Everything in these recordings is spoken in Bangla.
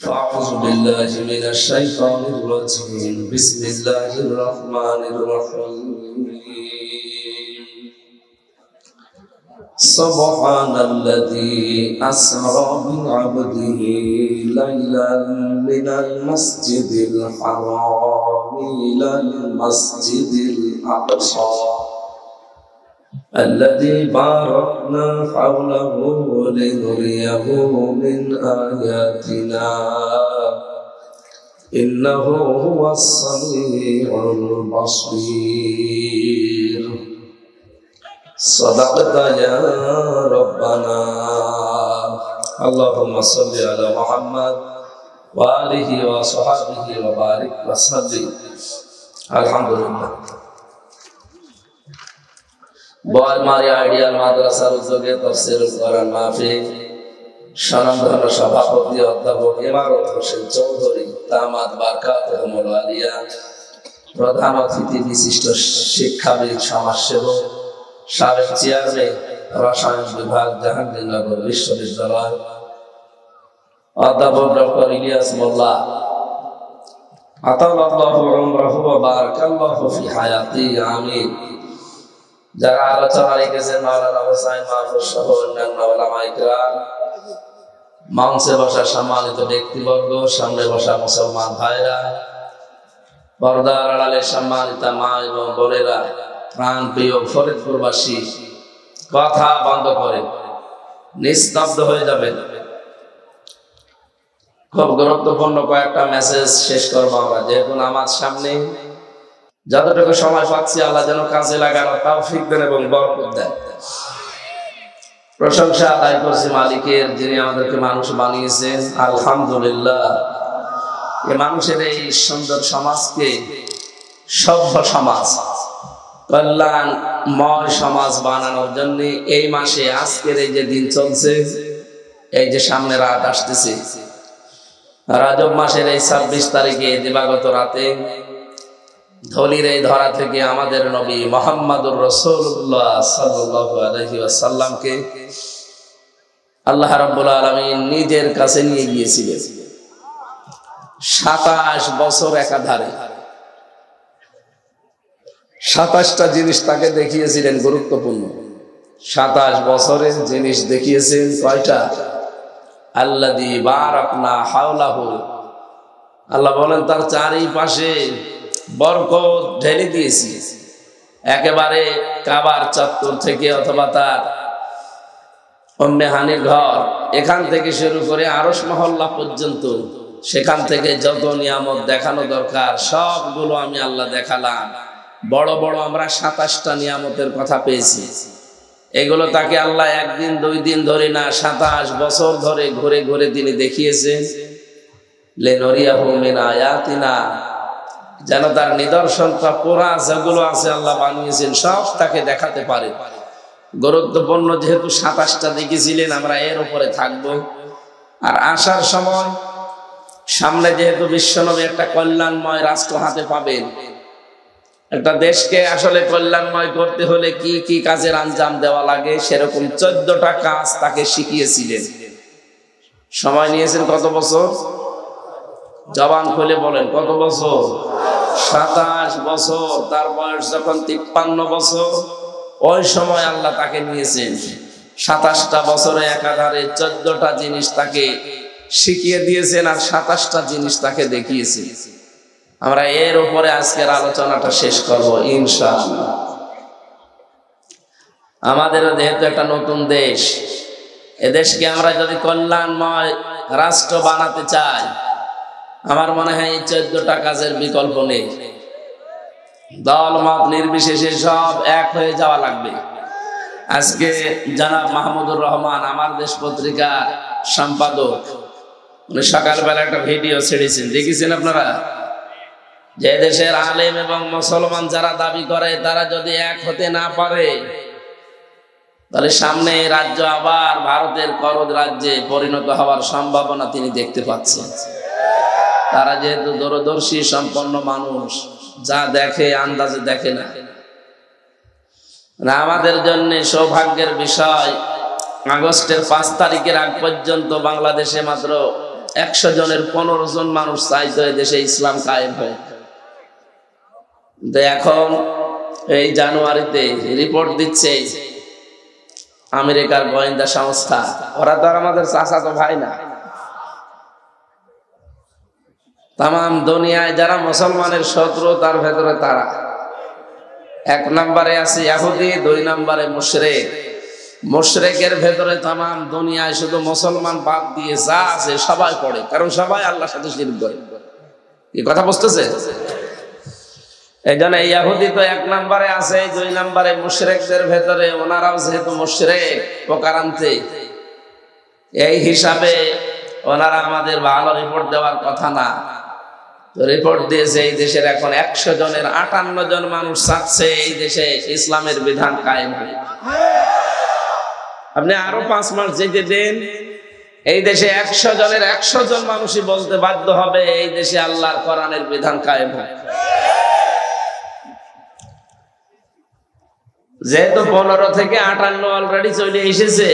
أعوذ بالله من الشيطان الرجيم بسم الله الرحمن الرحيم سبحان الذي أسرى بعبده ليلا من المسجد الحرام إلى المسجد الأقصى الذي باركنا حوله لنريه من آياتنا إنه هو السميع البصير صدقت يا ربنا اللهم صل على محمد وآله وصحبه وبارك وسلم الحمد لله বলমারি আইডিয়াল মাদ্রাসার উদ্যোগে তাফসীরুল কোরআন মাহফিল স্বনামধন্য সভাপতি অধ্যাপক ইমারত হোসেন চৌধুরী দামাত বারকাতুহুল আলিয়া, প্রধান অতিথি বিশিষ্ট শিক্ষাবিদ সমাজসেবক সাবেক চেয়ারম্যান রসায়ন বিভাগ জাহাঙ্গীরনগর বিশ্ববিদ্যালয় অধ্যাপক ডক্টর ইলিয়াস মোল্লা আতাল্লাহু উমরাহু ওয়া বারাকাল্লাহু ফি হায়াতি আমিন। যারা আলোচনা রেখেছেন মাওলানা হোসাইন মাহফুজ সহ অন্যান্য উলামায়ে কেরাম, মঞ্চে বসা সম্মানিত ব্যক্তিবর্গ, সামনে বসা মুসলমান ভাইরা, পর্দার আড়ালে সম্মানিত মা এবং বোনেরা, প্রাণ প্রিয় ফরিদপুরবাসী, কথা বন্ধ করে নিস্তব্ধ হয়ে যাবেন। খুব গুরুত্বপূর্ণ কয়েকটা মেসেজ শেষ করবো আমরা, যেহেতু নামাজ সামনে। যতটুকু সময় পাচ্ছি আল্লাহ যেন কাজে লাগানোর তৌফিক দেন এবং বরকত দেন। প্রশংসা আদায় করছি মালিকের, যিনি আমাদেরকে মানুষ বানিয়েছেন। আলহামদুলিল্লাহ, এই মানুষের এই সুন্দর সমাজকে সভ্য সমাজ, কল্যাণময় সমাজ বানানোর জন্য এই মাসে আজকের এই যে দিন চলছে, এই যে সামনে রাত আসতেছে, রজব মাসের এই 26 তারিখে দিবাগত রাতে ধলির এই ধরা থেকে আমাদের নবী মুহাম্মদুর রাসূলুল্লাহ সাল্লাল্লাহু আলাইহি ওয়াসাল্লামকে আল্লাহ রাব্বুল আলামিন নিজের কাছে নিয়ে গিয়েছিলেন। 27 বছর একাধারে 27টা জিনিস তাকে দেখিয়েছিলেন গুরুত্বপূর্ণ। 27 বছরের জিনিস দেখিয়েছেন কয়টা? আল্লাযী বারাকনা হাওলাহু, আল্লাহ বলেন তার চারিপাশে বরকত ঢেলে দিয়েছি। একেবারে কাবার চত্বর থেকে অথবা তার উম্মে হানির ঘর, এখান থেকে শুরু করে আরশ মহল্লা পর্যন্ত, সেখান থেকে যত নিয়ামত দেখানো দরকার সবগুলো আমি আল্লাহ দেখালাম। বড় বড় আমরা 27টা নিয়ামতের কথা পেয়েছি। এগুলো তাকে আল্লাহ একদিন দুই দিন ধরে না, 27 বছর ধরে ঘুরে ঘুরে তিনি দেখিয়েছেন। লিনুরিয়াহু মিন আয়াতিনা, যেন তার নিদর্শনটা পুরা যেগুলো আছে আল্লাহ বানিয়েছেন সব তাকে দেখাতে পারে। গুরুত্বপূর্ণ যেহেতু 27টা দেখেছিলেন, আমরা এর উপরে থাকব। আর আসার সময় সামনে যেহেতু বিশ্বনবী একটা কল্যাণময় রাষ্ট্র হাতে পাবেন, একটা দেশকে আসলে কল্যাণময় করতে হলে কি কি কাজের আঞ্জাম দেওয়া লাগে, সেরকম 14টা কাজ তাকে শিখিয়েছিলেন। সময় নিয়েছেন কত বছর? জবান খুলে বলেন কত বছর? 27 বছর। তার বয়স যখন 53 বছর, ওই সময় আল্লাহ তাকে নিয়েছেন। 27টা বছরে একাধারে 14টা জিনিস তাকে শিখিয়ে দিয়েছেন আর 27টা জিনিস তাকে দেখিয়েছেন। আমরা এর উপরে আজকের আলোচনাটা শেষ করব ইনশাআল্লাহ। আমাদের যেহেতু একটা নতুন দেশ, এদেশকে আমরা যদি কল্যাণময় রাষ্ট্র বানাতে চাই, আমার মনে হয় এই 14টা কাজের বিকল্প নেই। দল মত নির্বিশেষে সব এক হয়ে যাওয়া লাগবে। আজকে জনাব মাহমুদুর রহমান, আমার দেশ পত্রিকার সম্পাদক, উনি সকালবেলা একটা ভিডিও ছেড়েছেন, দেখেছেন আপনারা? যে দেশের আলেম এবং মুসলমান যারা দাবি করে, তারা যদি এক হতে না পারে, তাহলে সামনে রাজ্য আবার ভারতের করদ রাজ্যে পরিণত হওয়ার সম্ভাবনা তিনি দেখতে পাচ্ছেন। তারা যেহেতু দূরদর্শী সম্পন্ন মানুষ, যা দেখে আন্দাজে দেখে না। আমাদের জন্য সৌভাগ্যের বিষয়, আগস্টের 5 তারিখের আগ পর্যন্ত বাংলাদেশে মাত্র 100 জনের 15 জন মানুষ চাইতো এই দেশে ইসলাম কায়েম হয়। এখন এই জানুয়ারিতে রিপোর্ট দিচ্ছে আমেরিকার গোয়েন্দা সংস্থা, ওরা তো আমাদের চাচাতো ভাই না, তাম দুনিয়ায় যারা মুসলমানের শত্রু তার ভেতরে তারা 1 নম্বরে আছে ইহুদি, 2 নম্বরে মুশরিক। মুশরিকের ভেতরে তাম দুনিয়ায় শুধু মুসলমান বাদ দিয়ে যা আছে সবাই পড়ে, কারণ সবাই আল্লাহর সাথে শিরক করে। এই কথা বুঝতেছে? এই জন্য ইহুদি তো 1 নম্বরে আছে, 2 নম্বরে মুশরিকদের ভেতরে ওনারাও যেহেতু মুশরিক প্রকারান্তে, এই হিসাবে ওনারা আমাদের ভালো রিপোর্ট দেওয়ার কথা না। রিপোর্ট দিয়েছে এই দেশের এখন 100 জনের 58 জন মানুষ চাচ্ছে এই দেশে ইসলামের বিধান কায়েম হবে। আপনি আরো 5 মাস যেতে দেন, এই দেশে 100 জনের 100 জন মানুষই বলতে বাধ্য হবে এই দেশে আল্লাহর কোরআনের বিধান কায়েম হয়। যেহেতু 15 থেকে 58 অলরেডি চলে এসেছে,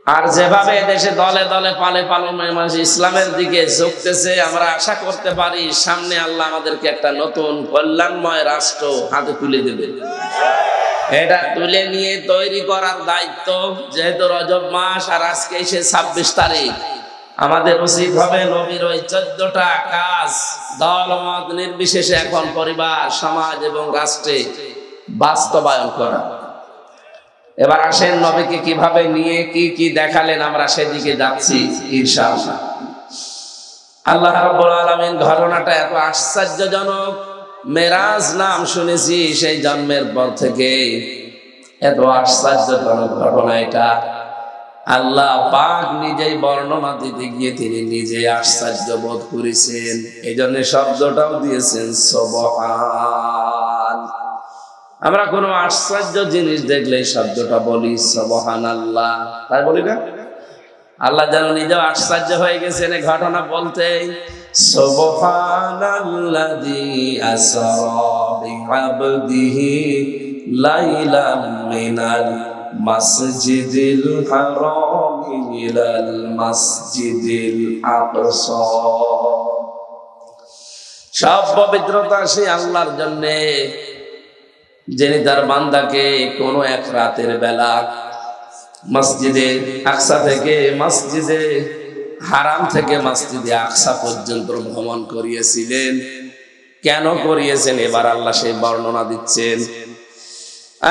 আর যেভাবে দেশে দলে দলে পালে পালে মানুষ ইসলামের দিকে ঝুঁকতেছে, আমরা আশা করতে পারি সামনে আল্লাহ আমাদেরকে একটা নতুন কল্যাণময় রাষ্ট্র হাতে তুলে দেবে। এটা তুলে নিয়ে তৈরি করার দায়িত্ব, যেহেতু রজব মাস আর আজকে এসে 26 তারিখ, আমাদের উচিত হবে নবীর ওই 14টা কাজ দলমত নির্বিশেষে এখন পরিবার, সমাজ এবং রাষ্ট্রে বাস্তবায়ন করা। এবার আসেন নবীকে কিভাবে নিয়ে কি কি দেখালেন, আমরা সেদিকে যাচ্ছি ইনশাআল্লাহ। আল্লাহ রাব্বুল আলামিন ঘটনাটা এত আশ্চর্যজনক, মেরাজ নাম শুনেছি সেই জন্মের পর থেকে, এত আশ্চর্যজনক ঘটনা এটা। আল্লাহ পাক নিজেই বর্ণনা দিতে গিয়ে তিনি নিজে আশ্চর্য বোধ করেছেন, এই জন্য শব্দটাও দিয়েছেন সুবহান। আমরা কোনো আশ্চর্য জিনিস দেখলে শব্দটা বলি সুবহানাল্লাহ, তাই বলি না? আল্লাহ যেন নিজেও আশ্চর্য হয়ে গেছেন এই ঘটনা বলতে। সুবহানাল্লাযী আসরা বিআবদিহি লাইলাম মিনাল মাসজিদিল হারামি ইলাল মাসজিদিল আকসা। সব পবিত্রতা সেই আল্লাহর জন্য, যিনি তার বান্দাকে কোনো এক রাতের বেলা মসজিদে আকসা থেকে মসজিদে হারাম থেকে মসজিদে আকসা পর্যন্ত ভ্রমণ করিয়েছিলেন। কেন করিয়েছেন এবার আল্লাহ সেই বর্ণনা দিচ্ছেন।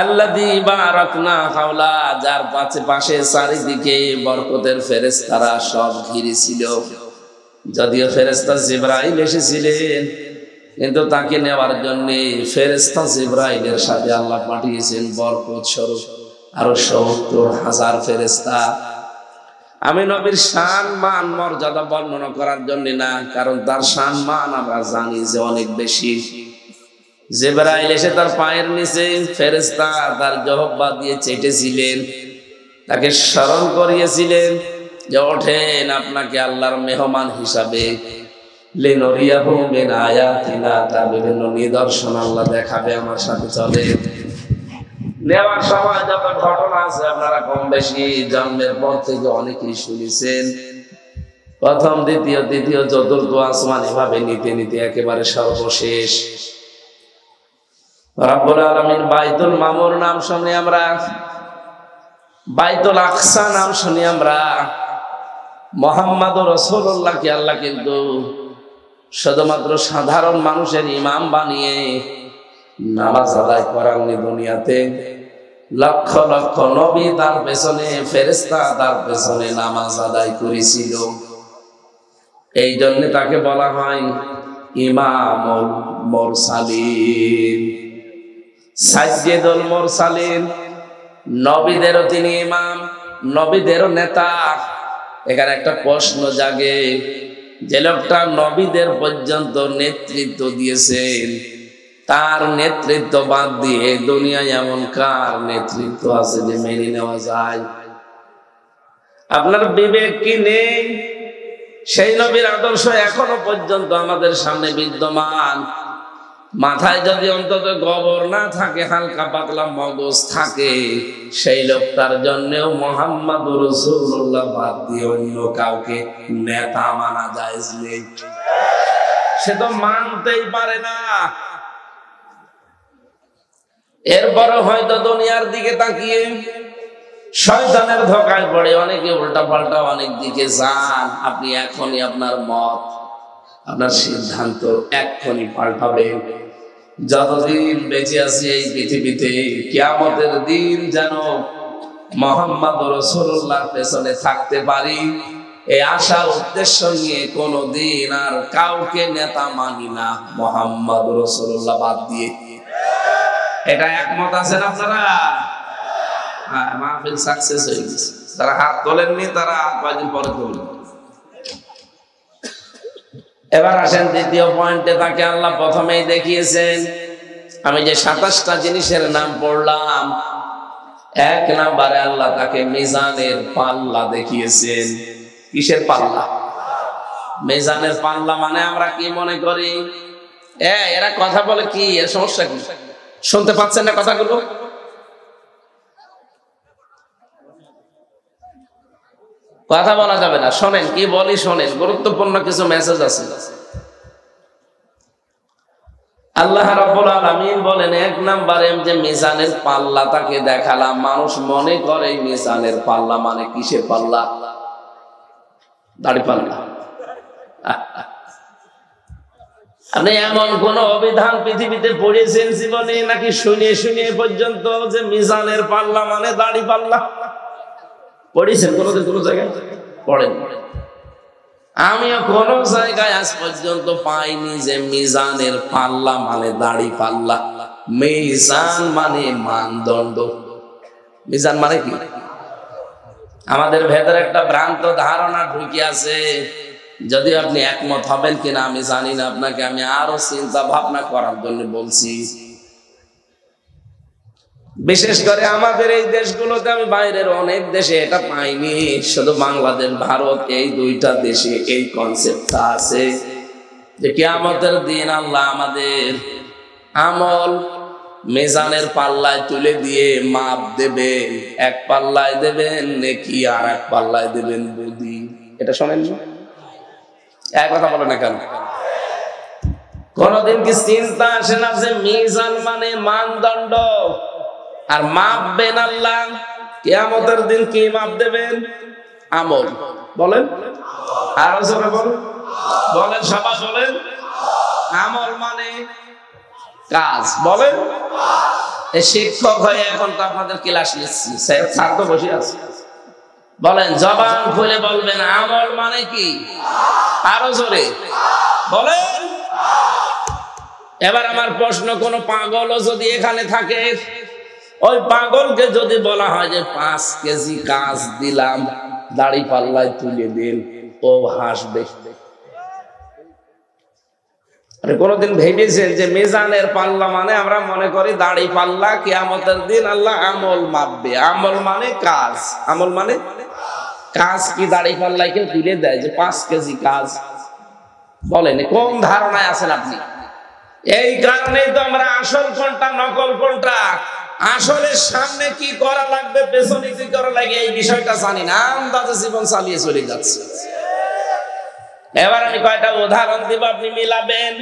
আল্লাযী বারাকনা হাওলা, যার পাশে চারিদিকে বরকতের ফেরেশতারা সব ঘিরে ছিল। যদিও ফেরেশতা জিবরাইল এসেছিলেন, কিন্তু তাকে নেওয়ার জন্য ফেরেশতা জিবরাইলের সাথে আল্লাহ পাঠিয়েছেন বরকত স্বরূপ আরো ৭০,০০০ ফেরেশতা। আমি নবীর শান মান মর্যাদা বর্ণনা করার জন্য না, কারণ তার শান মান আমরা জানি যে অনেক বেশি। জিবরাইল এসে তার পায়ের নিচে ফেরেশতা তার জহব্বা দিয়ে চেটেছিলেন, তাকে স্মরণ করিয়েছিলেন যে ওঠেন, আপনাকে আল্লাহর মেহমান হিসাবে লিনুরিয়াহু মিন আয়াতিনা, তার বিভিন্ন নিদর্শন আল্লাহ দেখাবে, আমার সাথে চলে। নেওয়ার সময় যত ঘটনা আছে আপনারা কম বেশি জন্মের পর থেকে অনেকেই শুনেছেন। প্রথম, দ্বিতীয়, তৃতীয়, চতুর্থ আসমান, এভাবে নিতে নিতে একেবারে সর্বশেষ রব্বুল আলামিন বাইতুল মামুর নাম শুনি আমরা, বাইতুল আকসা নাম শুনি আমরা। মুহাম্মদুর রাসূলুল্লাহকে আল্লাহ কিন্তু শুধুমাত্র সাধারণ মানুষের ইমাম বানিয়ে নামাজ আদায় করাননি দুনিয়াতে। লক্ষ লক্ষ নবী তার পেছনে, ফেরেশতা তার পেছনে নামাজ আদায় করেছিল। এই জন্য তাকে বলা হয় ইমামুল মুরসালিন, সাইয়্যিদুল মুরসালিন। নবীদেরও তিনি ইমাম, নবীদেরও নেতা। এখানে একটা প্রশ্ন জাগে, যে লোকটা নবীদের পর্যন্ত নেতৃত্ব দিয়েছেন, তার নেতৃত্ব বাদ দিয়ে দুনিয়ায় এমন কার নেতৃত্ব আছে যে মেনে নেওয়া যায়? আপনার বিবেক কি নেই? সেই নবীর আদর্শ এখনো পর্যন্ত আমাদের সামনে বিদ্যমান। মাথায় যদি অন্তত গোবর না থাকে, হালকা পাতলা মগজ থাকে, সেই লোকটার জন্যও মুহাম্মাদুর রাসূলুল্লাহ বাদ দিয়ে অন্য কাউকে নেতা মানা জায়েজ নেই। সে তো মানতেই পারে না। এরপর হয়তো দুনিয়ার দিকে তাকিয়ে শয়তানের ধোঁকায় পড়ে অনেকে উল্টা পাল্টা অনেক দিকে যান। আপনি এখনই আপনার মত, আপনার সিদ্ধান্ত এখনই পাল্টাবেন। যতদিন বেঁচে আছি এই পৃথিবীতে, কিয়ামতের দিন যেন মুহাম্মদ রাসূলুল্লাহর পেছনে থাকতে পারি, এই আশা উদ্দেশ্য নিয়ে কোনদিন আর কাউকে নেতা মানি না, মুহাম্মদ রাসূলুল্লাহ বাদ দিয়ে। এটা একমত আছেন আপনারা? মাহফিল সাকসেস হয়ে গেছে। যারা হাত তোলেননি তারা কয়েকদিন পরে তুলবেন। এবার আসেন দ্বিতীয় পয়েন্টে। তাকে আল্লাহ প্রথমেই দেখিয়েছেন। আমি যে 27টা জিনিসের নাম পড়লাম, 1 নম্বরে আল্লাহ তাকে মিজানের পাল্লা দেখিয়েছেন। কিসের পাল্লা? মিজানের পাল্লা। মানে আমরা কি মনে করি, এরা কথা বলে কি, এর সমস্যা কি? শুনতে পাচ্ছেন না কথাগুলো? কথা বলা যাবে না, শোনেন কি বলি, শোনেন, গুরুত্বপূর্ণ কিছু মেসেজ আছে। আল্লাহ রাব্বুল আলামিন বলেন 1 নম্বরে যে মিজানের পাল্লা তাকে দেখালাম। মানুষ মনে করে মিজানের পাল্লা মানে কিসের পাল্লা? দাড়ি পাল্লা। আপনি এমন কোন অভিধান পৃথিবীতে পড়েছেন জীবনে, নাকি শুনিয়ে শুনিয়ে পর্যন্ত যে মিজানের পাল্লা মানে দাড়ি পাল্লা? পড়েছেন কোনদিন কোন জায়গায়? পড়েন? আমিও কোন জায়গায় আজ পর্যন্ত পাইনি যে মিজানের পাল্লা মানে দাড়ি পাল্লা। মিজান মানে মানদণ্ড। মিজান মানে কি? আমাদের ভেতরে একটা ভ্রান্ত ধারণা ঢুকে আছে। যদি আপনি একমত হবেন কিনা আমি জানি না, আপনাকে আমি আরো চিন্তা ভাবনা করার জন্য বলছি। বিশেষ করে আমাদের এই দেশগুলোতে, আমি বাইরের অনেক দেশে এটা পাইনি, শুধু বাংলাদেশ, ভারত, এই 2টা দেশে এই কনসেপ্টটা আছে যে কিয়ামতের দিন আল্লাহ আমাদের আমল মিজানের পাল্লায় তুলে দিয়ে মাপ দেবেন। 1 পাল্লায় দেবেন নেকি, আর 1 পাল্লায় দেবেন বদি। এটা শোনেন না? এক কথা বলে না কেন? কোনদিন কি চিন্তা আসে না যে মিজান মানে মানদণ্ড, আর মাপবেন আল্লাহ? কিয়ামতের দিন কি মাপ দেবেন? আমল। বলেন আরো জোরে বলেন, বলেন সবাই বলেন। আমল মানে কাজ। বলেন। এই শিক্ষক হয়ে এখন তো আপনাদের ক্লাস নিচ্ছি, স্যার তো বসে আছে। বলেন, জবান খুলে বলবেন আমল মানে কি? আরো জোরে বলেন। এবার আমার প্রশ্ন, কোন পাগলও যদি এখানে থাকে, ওই পাগলকে যদি বলা হয় যে 5 কেজি কাজ দিলাম, দাড়ি পাল্লায় তুলে দিন, ও হাসবে। কোনদিন ভেবেছেন যে মিজানের পাল্লা মানে আমরা মনে করি দাড়ি পাল্লা, কিয়ামতের দিন আল্লাহ আমল মাপবে। আমল মানে কাজ। আমল মানে কাজ কি দাড়ি পাল্লায় কেউ তুলে দেয় যে 5 কেজি কাজ? বলেন কোন ধারণায় আছেন আপনি? এই কারণেই তো আমরা আসল কোনটা নকল কোনটা, আসলে সামনে কি করা লাগবে পেছনে কি করা লাগে এই বিষয়টা জানি না, আন্দাজে জীবন চালিয়ে চলে যাচ্ছে। এবার আমি কয়টা উদাহরণ দিব, আপনি মিলাবেন।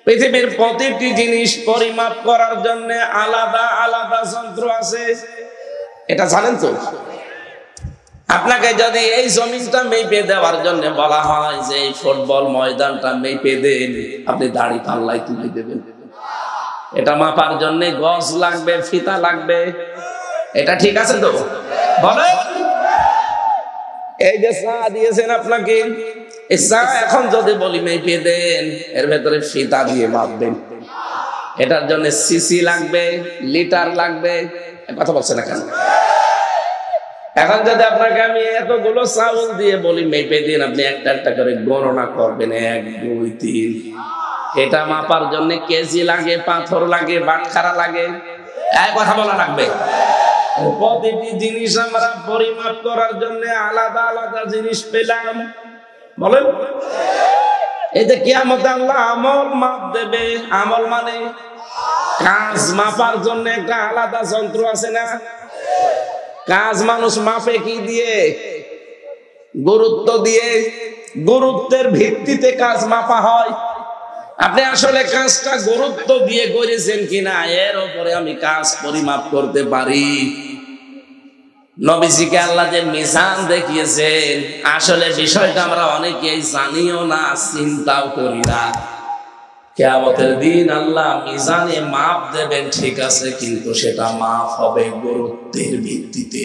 পৃথিবীর প্রতিটি জিনিস পরিমাপ করার জন্য আলাদা আলাদা যন্ত্র আছে, এটা জানেন তো? আপনাকে যদি এই জমিনটা মেপে দেওয়ার জন্য বলা হয় যে এই ফুটবল ময়দানটা মেপে দেন, আপনি দাড়ি পাল্লায় তুলে দেবেন। এটা মাপার জন্য গজ লাগবে, ফিতা লাগবে, এটা ঠিক আছে তো? বলেন। এই যে চা দিয়েছেন আপনাকে, এই চা এখন যদি বলি মেপে দেন, এর ভেতরে ফিতা দিয়ে মাপবেন। এটার জন্য সিসি লাগবে, লিটার লাগবে, কথা বলছে না কেন? এখন যদি আপনাকে আমি এতগুলো চাউল দিয়ে বলি মেপে দিন, আপনি একটা একটা করে গণনা করবেন, 1 2 3। এটা মাপার জন্য কেজি লাগে, পাথর লাগে, বাটখারা লাগে, এক কথা বলা লাগবে। প্রতিটি জিনিস আমরা পরিমাপ করার জন্য আলাদা আলাদা জিনিস পেলাম। বলেন। এই যে কিয়ামতে আল্লাহ আমল মাপ দেবে। আমল মানে কাজ মাপার জন্য একটা আলাদা যন্ত্র আছে না? কাজ মানুষ মাপে কি দিয়ে? গুরুত্ব দিয়ে। গুরুত্বের ভিত্তিতে কাজ মাপা হয়। আপনি আসলে কাজটা গুরুত্ব দিয়ে করেছেন কিনা এর উপরে আমি কাজ পরিমাপ করতে পারি। নবীজিকে আল্লাহ যে মিজান দেখিয়েছেন, আসলে বিষয়টা আমরা অনেকেই জানিও না, চিন্তাও করি না। কিয়ামতের দিন আল্লাহ মিজানে মাপ দেবেন, ঠিক আছে, কিন্তু সেটা মাপ হবে গুরুত্বের ভিত্তিতে।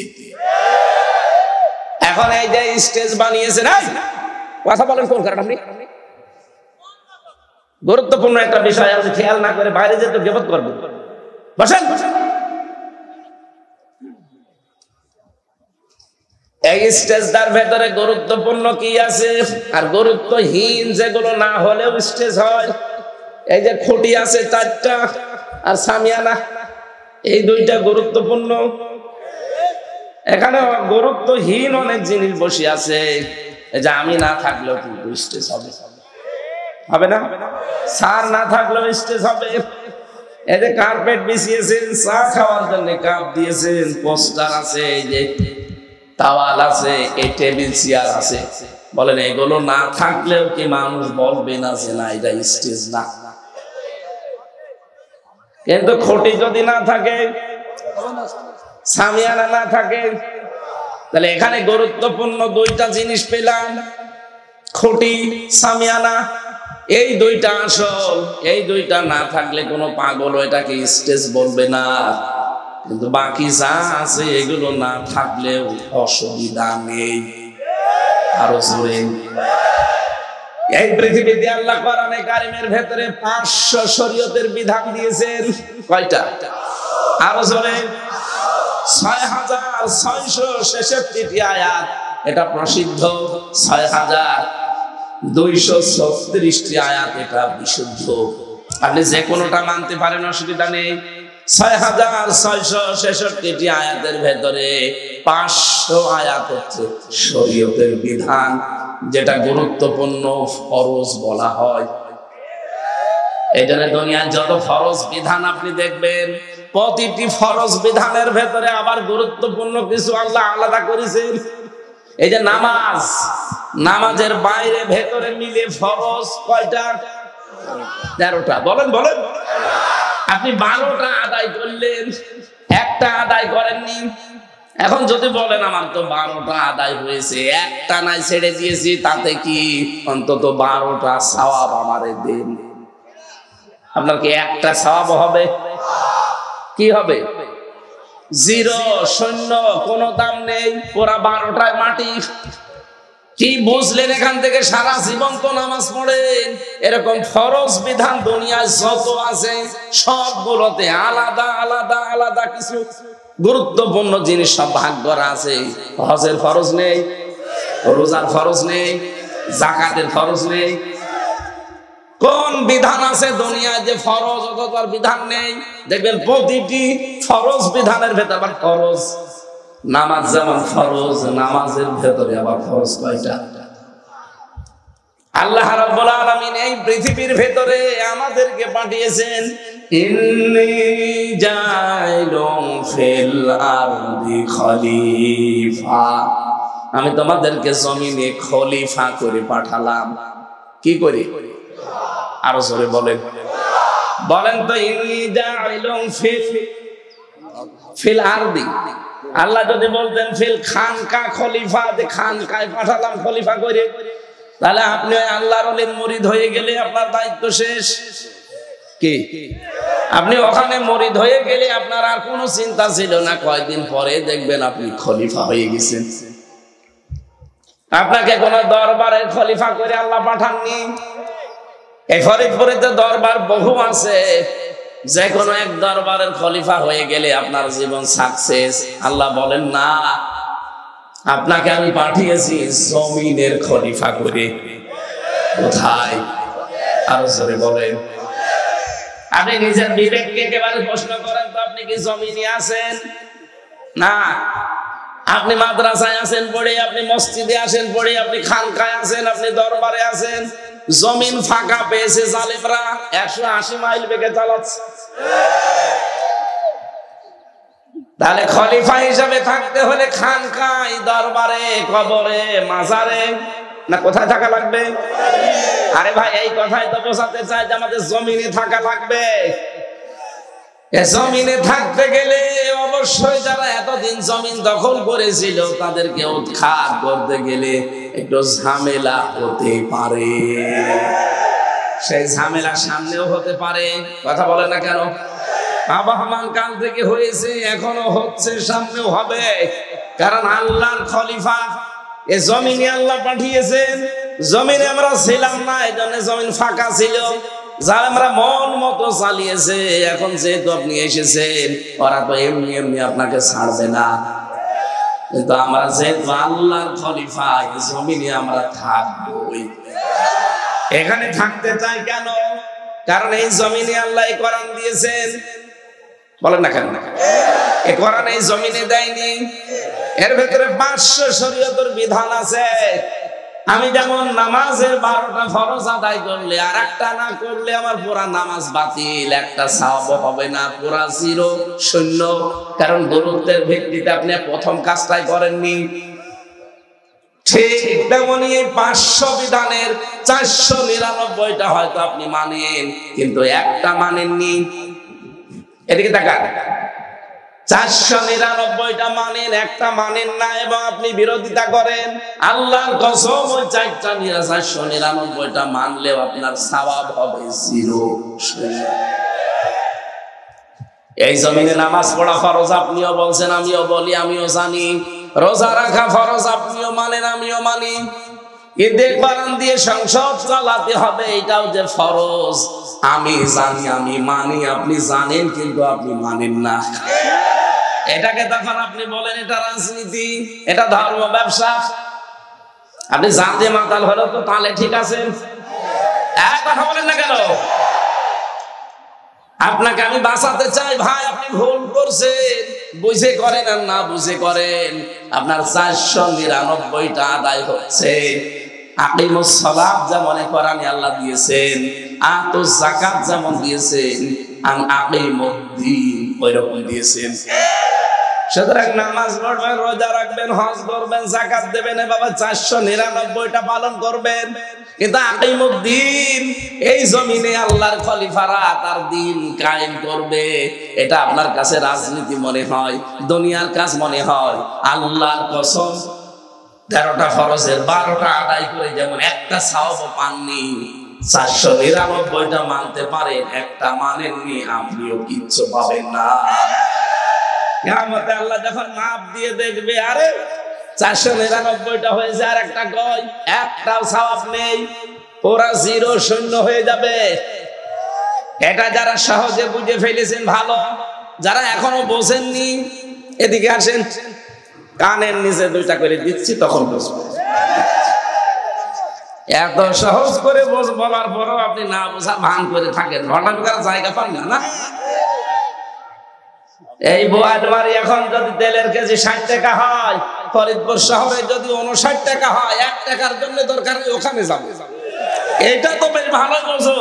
এখন এই যে স্টেজ বানিয়েছেন, কথা বলেন কোন কারণ? আপনি গুরুত্বপূর্ণ একটা বিষয় আপনি খেয়াল না করে বাইরে যেতে গিবত করবেন। বসেন। এই স্টেজটার ভেতরে গুরুত্বপূর্ণ কি আছে আর গুরুত্বহীন যেগুলো না হলেও স্টেজ হয়। এই যে খুঁটি আছে 4টা আর সামিয়ানা, এই 2টা গুরুত্বপূর্ণ। এখানে গুরুত্বহীন অনেক জিনিস বসে আছে, এই যে আমি না থাকলেও কিন্তু স্টেজ হবে, হবে না? স্যার না থাকলেও স্টেজ হবে। এই যে কার্পেট বিছিয়েছেন, চা খাওয়ার জন্য কাপ দিয়েছেন, পোস্টার আছে, এই যে তাওয়াল আছে, এই টেবিল চেয়ার আছে, বলেন এগুলো না থাকলেও কি মানুষ বলবে না যে না এটা স্টেজ না? কিন্তু খুঁটি যদি না থাকে, সামিয়ানা না থাকে, তাহলে এখানে গুরুত্বপূর্ণ 2টা জিনিস পেলাম, খুঁটি, সামিয়ানা। এই 2টা আসল। এই 2টা না থাকলে কোনো পাগল এটাকে স্টেজ বলবে না, কিন্তু বাকি যা আছে এগুলো না থাকলেও অসুবিধা নেই। আরো জোরে। এই পৃথিবীতে আল্লাহ কোরআনে কারিমের ভেতরে 500 শরীয়তের বিধান দিয়েছেন। কয়টা? আরো জোরে। 6666টি আয়াত। এটা প্রসিদ্ধ। 6236টি আয়াত, এটা বিশুদ্ধ। আপনি যে কোনোটা মানতে পারেন, অসুবিধা নেই। 6666টি আয়াতের ভেতরে 500 আয়াত হচ্ছে শরীয়তের বিধান, যেটা গুরুত্বপূর্ণ ফরজ বলা হয়। এই জন্য দুনিয়ার যত ফরজ বিধান আপনি দেখবেন, প্রতিটি ফরজ বিধানের ভেতরে আবার গুরুত্বপূর্ণ কিছু আল্লাহ আলাদা করেছেন। এই যে নামাজ, নামাজের বাইরে ভেতরে মিলে ফরজ কয়টা? 13টা। বলেন বলেন। আপনি 12টা আদায় করলেন, একটা আদায় করেননি। এখন যদি বলেন আমার তো 12টা আদায় হয়েছে, একটা নাই ছেড়ে দিয়েছি, তাতে কি? অন্তত 12টা সওয়াব আমারে দেন। আপনার কি একটা সওয়াব হবে? কি হবে? 0, শূন্য, কোনো দাম নেই। পুরা 12টায় মাটি। কি বুঝলেন এখান থেকে? সারা জীবন তো নামাজ পড়েন। এরকম ফরজ বিধান দুনিয়ায় যত আছে সবগুলোতে আলাদা আলাদা আলাদা কিছু গুরুত্বপূর্ণ জিনিস সব ভাগ করা আছে। হজের ফরজ নেই, রোজার ফরজ নেই, যাকাতের ফরজ নেই। কোন বিধান আছে দুনিয়ায় যে ফরজ অথবা বিধান নেই? দেখবেন প্রতিটি ফরজ বিধানের ভেতর আবার ফরজ। নামাজ যেমন ফরজ, নামাজের ভেতরে আবার ফরজ কয়টা? আল্লাহ রাব্বুল আলামিন এই পৃথিবীর ভেতরে আমাদেরকে পাঠিয়েছেন, ইন্নী জাইলুন ফিল আরদি খলিফা। আমি তোমাদেরকে জমিনে খলিফা করে পাঠালাম। কি করে? আরো জোরে বলেন। বলেন তো, ইন্নী জাইলুন ফিল আরদি। আল্লাহ যদি বলতেন ফিল খানকা খলিফা, যে খানকায় পাঠালাম খলিফা করে, তাহলে আপনি আল্লাহর ওলির মুরিদ হয়ে গেলে আপনার দায়িত্ব শেষ। কি? আপনি ওখানে মুরিদ হয়ে গেলে আপনার আর কোনো চিন্তা ছিল না। কয়েকদিন পরে দেখবেন আপনি খলিফা হয়ে গেছেন। আপনাকে কোন দরবারের খলিফা করে আল্লাহ পাঠাননি। এই ফরিদপুরে তো দরবার বহু আছে, যে কোনো এক দরবারের খলিফা হয়ে গেলে আপনার জীবন সাকসেস। আল্লাহ বলেন না, আপনাকে আমি পাঠিয়েছি জমিনের খলিফা করে। কোথায়? আরো জোরে বলেন। আপনি নিজের বিবেককে একেবারে প্রশ্ন করেন তো, আপনি কি জমিনে আছেন? না। আপনি মাদ্রাসায় আছেন পড়ে, আপনি মসজিদে আছেন পড়ে, আপনি খানকায় আছেন, আপনি দরবারে আছেন, জমিন ফাঁকা পেয়েছে জালেমরা 180 মাইল বেগে চালাচ্ছে। তাহলে খলিফা হিসাবে থাকতে হলে খানকায়, দরবারে, কবরে, মাজারে, না কোথায় থাকা লাগবে? আরে ভাই এই কথাই তো বোঝাতে চাই যে আমাদের জমিনে থাকা লাগবে। জমিনে থাকতে গেলে অবশ্যই যারা এতদিন জমিন দখল করেছিল তাদেরকে উৎখাত করতে গেলে একটু ঝামেলা হতে পারে। সেই ঝামেলা সামনেও হতে পারে, কথা বলে না কেন? আবহমান কাল থেকে হয়েছে, এখনো হচ্ছে, সামনেও হবে। কারণ আল্লাহর খলিফা এ জমিনে আল্লাহ পাঠিয়েছেন। জমিনে আমরা ছিলাম না, এই জন্য জমিন ফাঁকা ছিল, যারা আমরা মন মতো চালিয়েছে। এখন যেহেতু আপনি এসেছেন, ওরা তো এমনি এমনি আপনাকে ছাড়বে না। কিন্তু আমরা যেহেতু আল্লাহর খলিফা, এই জমিনে আমরা থাকবই। এখানে থাকতে চাই কেন? কারণ এই জমিনে আল্লাহ কোরআন দিয়েছেন। বলেন না কেন? এই কোরআন এই জমিনে দেয়নি। এর ভেতরে 500 শরীয়তের বিধান আছে। আমি যেমন নামাজের 12টা ফরজ আদায় করলে আর একটা না করলে আমার পুরা নামাজ বাতিল, একটা সওয়াব হবে না, পুরা জিরো, শূন্য। কারণ গুরুত্বের ভিত্তিতে আপনি প্রথম কাজটাই করেননি। ঠিক তেমনি এই 500 বিধানের 499টা হয়তো আপনি মানেন, কিন্তু একটা মানেননি। এদিকে তাকান, 499টা মানেন, একটা মানেন না, এবং আপনি বিরোধিতা করেন। আল্লাহর কসম, ওই 499টা মানলেও আপনার সওয়াব হবে জিরো। এই জমিনে নামাজ পড়া ফরজ আপনিও বলছেন, আমিও বলি, আমিও জানি। রোজা রাখা ফরজ আপনিও মানেন, আমিও মানি। ঈদে কোরআন দিয়ে সংসদ চালাতে হবে, এটাও যে ফরজ আমি জানি, আমি মানি, আপনি জানেন, কিন্তু আপনি মানেন না। এটাকে তখন আপনি বলেন এটা রাজনীতি, এটা ধর্ম ব্যবসা। আপনি জানতে মাতাল হলো তো তাহলে ঠিক আছে, এক কথা বলেন না কেন? আপনাকে আমি বাঁচাতে চাই ভাই, আপনি ভুল করছেন। বুঝে করেন আর না বুঝে করেন, আপনার 499টা আদায় হচ্ছে। আকিমুস সালাত যেমন কোরআনে আল্লাহ দিয়েছেন, আতুজ যাকাত যেমন দিয়েছেন, আন আকিমুদ্দিন ওইরকম দিয়েছেন। সুতরাং নামাজ পড়বেন, রোজা রাখবেন, হজ করবেন, যাকাত দেবেন, বাবা 499টা পালন করবেন। কিন্তু আকিমুদ্দিন, এই জমিনে আল্লাহর খলিফারা তার দিন কায়েম করবে, এটা আপনার কাছে রাজনীতি মনে হয়, দুনিয়ার কাজ মনে হয়। আল্লাহর কসম, 13টা ফরজের 12টা আদায় করে যেমন একটা সওয়াব পাননি, 499টা মানতে পারেন, একটা মানেননি, আপনিও কিচ্ছু পাবেন না। কিয়ামতে আল্লাহ যখন মাপ দিয়ে দেখবে, আরে 499টা হয়েছে আর একটা কই, একটাও সওয়াব নেই, পুরা জিরো, শূন্য হয়ে যাবে। এটা যারা সহজে বুঝে ফেলেছেন ভালো, যারা এখনো বোঝেননি এদিকে আসেন, কানের নিচে 2টা করে দিচ্ছি, তখন বুঝবেন। এত সহজ করে বলার পরও আপনি না বোঝার ভান করে থাকেন, ঘটনার জায়গা পান না। এই বোয়ালমারি এখন যদি তেলের কেজি 60 টাকা হয়, ফরিদপুর শহরে যদি 59 টাকা হয়, 1 টাকার জন্য দরকার ওখানে যাবে। এটা তো বেশ ভালো বোঝো।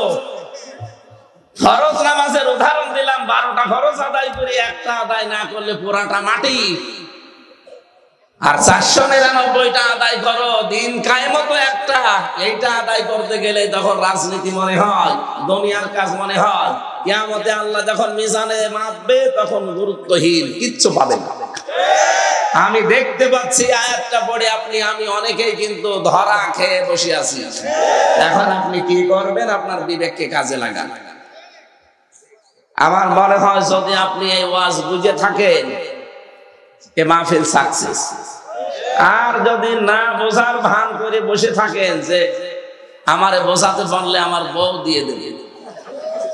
ফরজ নামাজের উদাহরণ দিলাম, 12টা ফরজ আদায় করে একটা আদায় না করলে পুরাটা মাটি। আর 499টা আদায় করো, দিন কায়েমত একটা, এইটা আদায় করতে গেলে তখন রাজনীতি মনে হয়, দুনিয়ার কাজ মনে হয়। কিয়ামতে আল্লাহ যখন মিজানে মাপবে তখন গুরুত্বহীন, কিচ্ছু পাবেন না। আমি দেখতে পাচ্ছি আয়াতটা পড়ে আমি অনেকেই কিন্তু ধরা খেয়ে বসে আছি। এখন আপনি কি করবেন? আপনার বিবেককে কাজে লাগান। আমার মনে হয় যদি আপনি এই ওয়াজ বুঝে থাকেন, এ মাহফিল সাকসেস। আর যদি না বোঝার ভান করে বসে থাকেন যে আমারে বোঝাতে পারলে আমার বউ দিয়ে দেবে,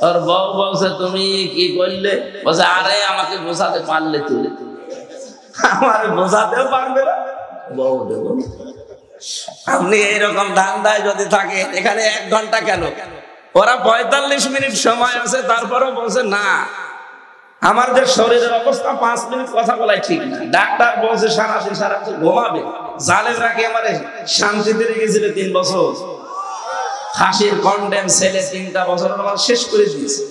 ওর বউ বলছে তুমি কি করলে, বলছে আরে আমাকে বোঝাতে পারলে তুলে, আমার বোঝাতেও পারবে না, বউ দেব। আপনি এইরকম ধান্দায় যদি থাকেন, এখানে 1 ঘন্টা কেন, ওরা 45 মিনিট সময় আছে, তারপরেও বলছে না, আমার যে শরীরের অবস্থা 5 মিনিট কথা বলাই ঠিক না। ডাক্তার বলছে সারাদিন ঘুমাবে। জালেমরা কি আমার শান্তিতে রেখেছিল 3 বছর? ফাঁসির কন্ডেম ছেলে 3টা বছর শেষ করে দিয়েছে।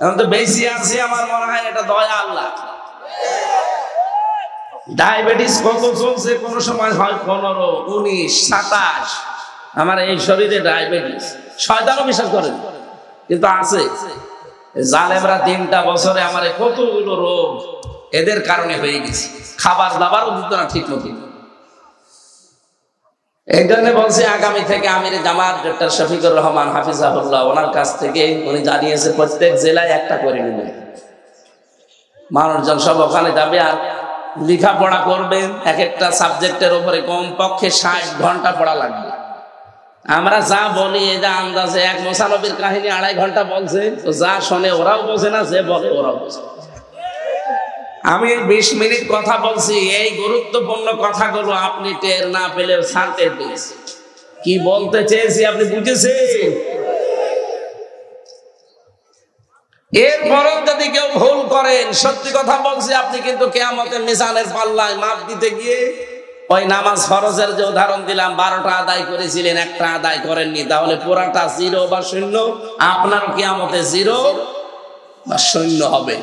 এখন তো বেশি আছে, আমার মনে হয় এটা দয়া আল্লাহ। ডায়াবেটিস কত চলছে, কোন সময় হয় 15, 19, 27। আমার এই শরীরে ডায়াবেটিস, শয়তানও বিশ্বাস করেন কিন্তু আছে। জালেমরা 3টা বছরে আমার কতগুলো রোগ এদের কারণে হয়ে গেছে। খাবার দাবারও দিত না ঠিক মতো। এই জন্য বলছি আগামী থেকে আমির জামাত ডক্টর শফিকুর রহমান হাফিজাহুল্লাহ, ওনার কাছ থেকে উনি জানিয়েছে প্রত্যেক জেলায় একটা করে নেবে। মানুষজন সব ওখানে যাবে আর লেখাপড়া করবেন। এক একটা সাবজেক্টের উপরে কমপক্ষে 60 ঘন্টা পড়া লাগবে। আমরা যা বলি যা আন্দাজে, এক মোসানবীর কাহিনী 2.5 ঘন্টা বলছে, তো যা শোনে ওরাও বোঝে না, যে বলে ওরাও বোঝে। আমি 20 মিনিট কথা বলছি, এই গুরুত্বপূর্ণ কথাগুলো আপনি টের না পেলেও ছাড়তে পেরেছি। কি বলতে চেয়েছি আপনি বুঝেছেন? এরপরও যদি কেউ ভুল করেন, সত্যি কথা বলছি, আপনি কিন্তু কিয়ামতের মিজানের পাল্লায় মাপ দিতে গিয়ে ওই নামাজ ফরজের যে উদাহরণ দিলাম, 12টা আদায় করেছিলেন, একটা আদায় করেননি, তাহলে পুরাটা 0 বা 0, আপনারও কিয়ামতে 0 বা 0 হবে।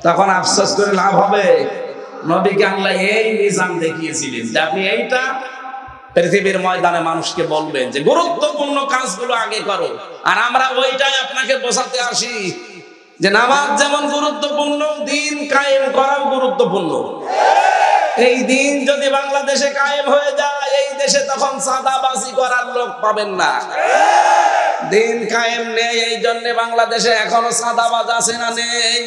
তখন আফসোস করে লাভ হবে? নবীকে আল্লাহ এই নিজাম দেখিয়েছিলেন যে আপনি এইটা পৃথিবীর ময়দানে মানুষকে বলবেন যে গুরুত্বপূর্ণ কাজগুলো আগে করো। আর আমরা ওইটাই আপনাকে বোঝাতে আসি যে নামাজ যেমন গুরুত্বপূর্ণ, দিন কায়েম করাও গুরুত্বপূর্ণ। এই দিন যদি বাংলাদেশে কায়েম হয়ে যায়, এই দেশে তখন সাদাবাজি করার লোক পাবেন না। দিন কায়েম নেই, এই জন্য বাংলাদেশে এখনো সাদাবাজ আছে না নেই?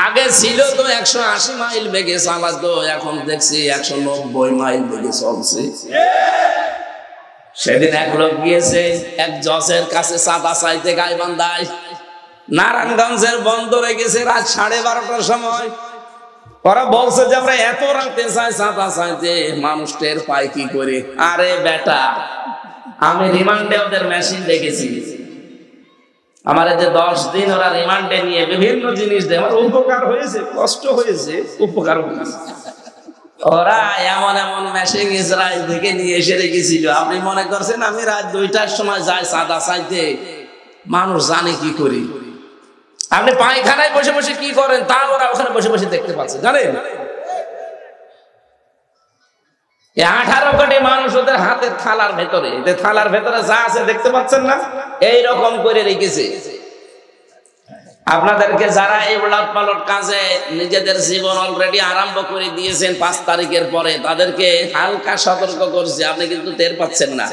আগে ছিল তো 180 মাইল বেগে চালাতো, এখন দেখছি 190 মাইল বেগে চলছে। সেদিন এক লোক গিয়েছে এক জজের কাছে চাঁদা চাইতে গাইবান্ধায়, নারায়ণগঞ্জের বন্দরে গেছে রাত 12:30টার সময়। ওরা বলছে যে আমরা এত রাতে চাই চাঁদা চাইতে, মানুষ টের পায় কি করে? আরে বেটা, আমি রিমান্ডে ওদের মেশিন দেখেছি। আমার যে 10 দিন ওরা রিমান্ডে নিয়ে বিভিন্ন জিনিস দেয়, আমার উপকার হয়েছে, কষ্ট হয়েছে, উপকার হয়েছে। ওরা এমন এমন মেশিন ইসরায়েল থেকে নিয়ে এসে রেখেছিল। আপনি মনে করছেন আমি রাত 2টার সময় যাই চাঁদা চাইতে? মানুষ জানে কি করি। আপনি পায়খানায় বসে বসে কি করেন তা ওরা ওখানে বসে বসে দেখতে পাচ্ছে, জানেন? 18 কোটি মানুষ ওদের হাতের থালার ভেতরে, থালার ভেতরে যা আছে দেখতে পাচ্ছেন না? এইরকম করে রেখেছে। আপনাদেরকে যারা এই উলট পালট কাজে নিজেদের জীবন অলরেডি আরম্ভ করে দিয়েছেন 5 তারিখের পরে, তাদেরকে হালকা সতর্ক করছে, আপনি কিন্তু টের পাচ্ছেন না।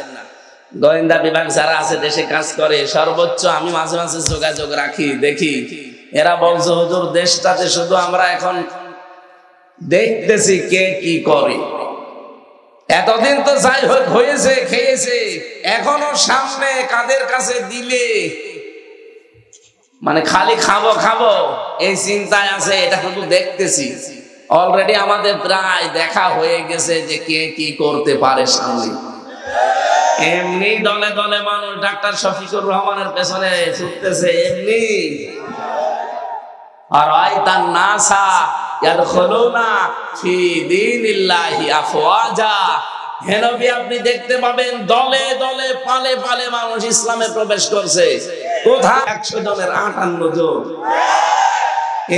গোয়েন্দা বিভাগ যারা আছে দেশে কাজ করে, সর্বোচ্চ আমি মাঝে মাঝে যোগাযোগ রাখি, দেখি এরা বলছে হুজুর দেশটাতে শুধু আমরা এখন দেখতেছি কে কি করে। এতদিন তো যাই হোক হয়েছে, খেয়েছে, এখনো সামনে কাদের কাছে দিলে মানে খালি খাবো খাবো এই চিন্তায় আছে। এটা শুধু দেখতেছি, অলরেডি আমাদের প্রায় দেখা হয়ে গেছে যে কে কি করতে পারে সামনে। এমনি দলে দলে মানুষ ডাক্তার শফিকুর রহমানের পেছনে ছুটতেছে এমনি। আর আইতান নাসা ইয়াদখুলুনা ফি দীনিল্লাহি আফওয়াজা, হে নবী আপনি দেখতে পাবেন দলে দলে পালে পালে মানুষ ইসলামে প্রবেশ করছে। কোথায়? 100 জনের 58 জন।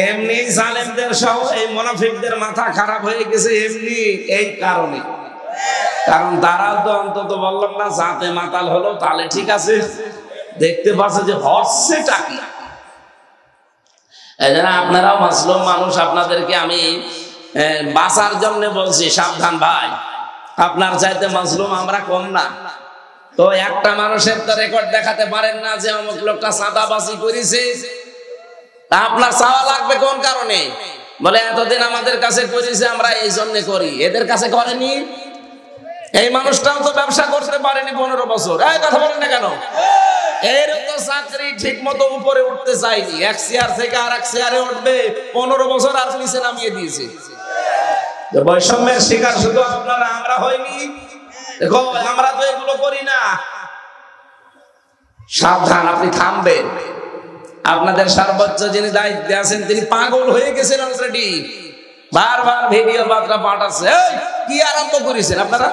এমনি জালেমদের সহ এই মুনাফিকদের মাথা খারাপ হয়ে গেছে এমনি এই কারণে। কারণ তারা তো অন্তত বললাম না জাতে মাতাল হলো, তাহলে ঠিক আছে, দেখতে পাচ্ছে যে হচ্ছেটা কি। এজন্য আপনারাও মাসলুম মানুষ, আপনাদেরকে আমি বাঁচার জন্য বলছি, সাবধান ভাই, আপনার চাইতে মাসলুম আমরা কম না। তো একটা মানুষের তো রেকর্ড দেখাতে পারেন না যে অমুক লোকটা চাঁদাবাজি করেছে, তা আপনার চাওয়া লাগবে কোন কারণে? বলে এতদিন আমাদের কাছে করেছে, আমরা এই জন্য করি, এদের কাছে করেনি। এই মানুষটাও তো ব্যবসা করতে পারেনি 15 বছর। এই কথা বলেন না কেন? এর তো চাকরি ঠিক মতো উপরে উঠতে চাইনি, এক চেয়ার থেকে আর এক চেয়ারে উঠবে, 15 বছর আর নিচে নামিয়ে দিয়েছে। বৈষম্যের শিকার শুধু আপনারা, আমরা হয়নি। দেখো আমরা তো এগুলো করি না। সাবধান, আপনি থামবেন। আপনাদের সর্বোচ্চ যিনি দায়িত্বে আছেন তিনি পাগল হয়ে গেছেন অলরেডি, বারবার ভিডিও বার্তা পাঠাচ্ছে। কি আরম্ভ করেছেন আপনারা?